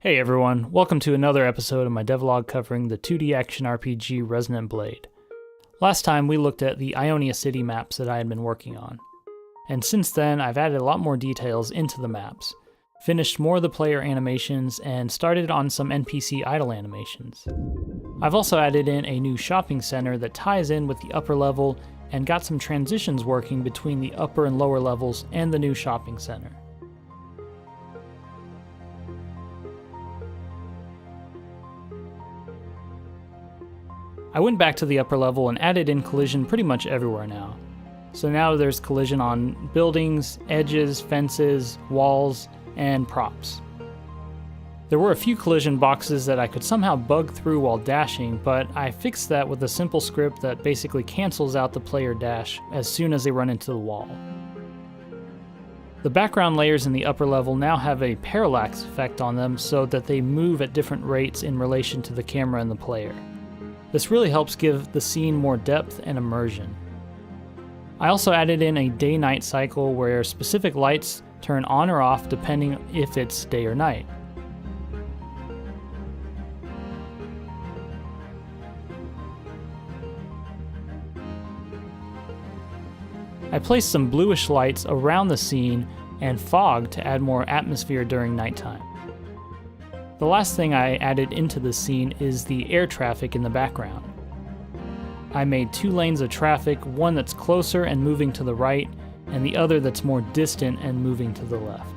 Hey everyone, welcome to another episode of my devlog covering the 2D action RPG Resonant Blade. Last time we looked at the Ionia City maps that I had been working on, and since then I've added a lot more details into the maps, finished more of the player animations, and started on some NPC idle animations. I've also added in a new shopping center that ties in with the upper level and got some transitions working between the upper and lower levels and the new shopping center. I went back to the upper level and added in collision pretty much everywhere now. So now there's collision on buildings, edges, fences, walls, and props. There were a few collision boxes that I could somehow bug through while dashing, but I fixed that with a simple script that basically cancels out the player dash as soon as they run into the wall. The background layers in the upper level now have a parallax effect on them so that they move at different rates in relation to the camera and the player. This really helps give the scene more depth and immersion. I also added in a day-night cycle where specific lights turn on or off depending if it's day or night. I placed some bluish lights around the scene and fog to add more atmosphere during nighttime. The last thing I added into the scene is the air traffic in the background. I made two lanes of traffic, one that's closer and moving to the right, and the other that's more distant and moving to the left.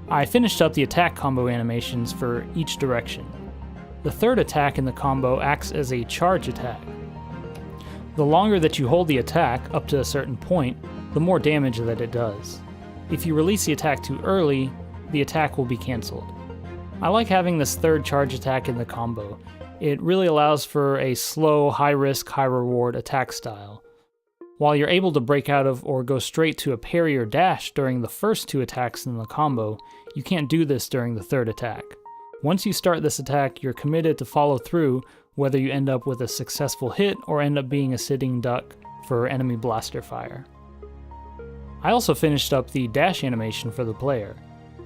I finished up the attack combo animations for each direction. The third attack in the combo acts as a charge attack. The longer that you hold the attack, up to a certain point, the more damage that it does. If you release the attack too early, the attack will be cancelled. I like having this third charge attack in the combo. It really allows for a slow, high-risk, high-reward attack style. While you're able to break out of or go straight to a parry or dash during the first two attacks in the combo, you can't do this during the third attack. Once you start this attack, you're committed to follow through, whether you end up with a successful hit or end up being a sitting duck for enemy blaster fire. I also finished up the dash animation for the player.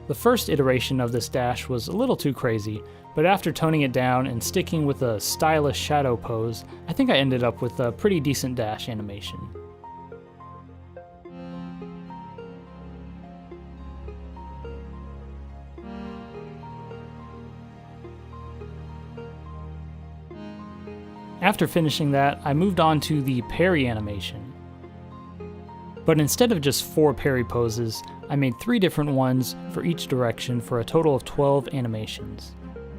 The first iteration of this dash was a little too crazy, but after toning it down and sticking with a stylish shadow pose, I think I ended up with a pretty decent dash animation. After finishing that, I moved on to the parry animation. But instead of just 4 parry poses, I made 3 different ones for each direction for a total of 12 animations.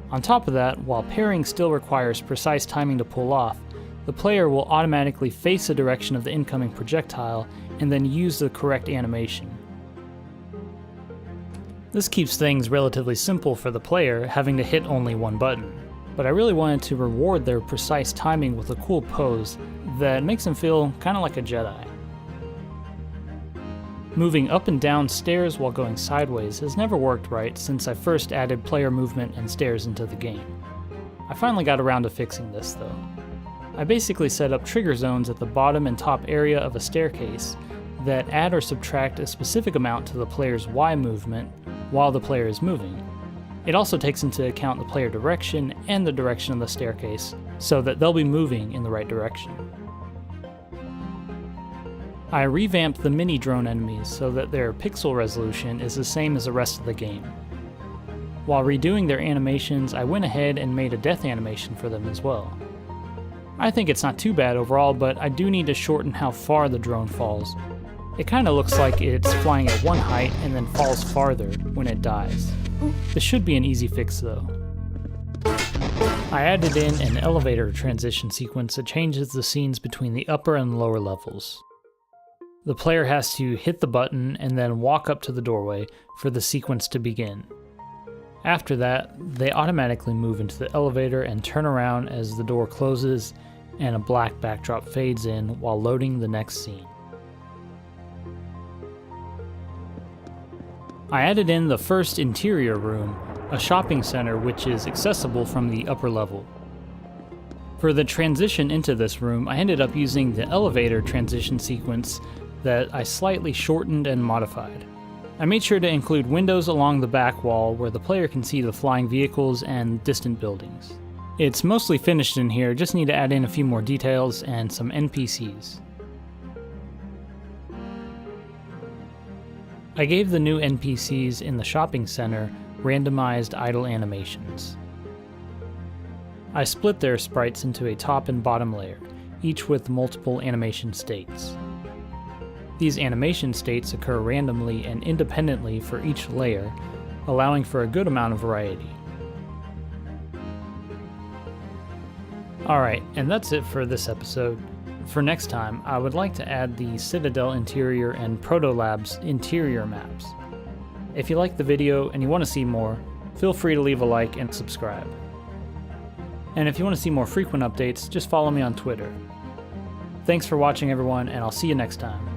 On top of that, while parrying still requires precise timing to pull off, the player will automatically face the direction of the incoming projectile and then use the correct animation. This keeps things relatively simple for the player, having to hit only one button. But I really wanted to reward their precise timing with a cool pose that makes them feel kind of like a Jedi. Moving up and down stairs while going sideways has never worked right since I first added player movement and stairs into the game. I finally got around to fixing this though. I basically set up trigger zones at the bottom and top area of a staircase that add or subtract a specific amount to the player's Y movement while the player is moving. It also takes into account the player direction and the direction of the staircase so that they'll be moving in the right direction. I revamped the mini drone enemies so that their pixel resolution is the same as the rest of the game. While redoing their animations, I went ahead and made a death animation for them as well. I think it's not too bad overall, but I do need to shorten how far the drone falls. It kinda looks like it's flying at one height and then falls farther when it dies. This should be an easy fix though. I added in an elevator transition sequence that changes the scenes between the upper and lower levels. The player has to hit the button and then walk up to the doorway for the sequence to begin. After that, they automatically move into the elevator and turn around as the door closes and a black backdrop fades in while loading the next scene. I added in the first interior room, a shopping center which is accessible from the upper level. For the transition into this room, I ended up using the elevator transition sequence that I slightly shortened and modified. I made sure to include windows along the back wall where the player can see the flying vehicles and distant buildings. It's mostly finished in here, just need to add in a few more details and some NPCs. I gave the new NPCs in the shopping center randomized idle animations. I split their sprites into a top and bottom layer, each with multiple animation states. These animation states occur randomly and independently for each layer, allowing for a good amount of variety. Alright, and that's it for this episode. For next time, I would like to add the Citadel interior and Protolabs interior maps. If you liked the video and you want to see more, feel free to leave a like and subscribe. And if you want to see more frequent updates, just follow me on Twitter. Thanks for watching everyone, and I'll see you next time.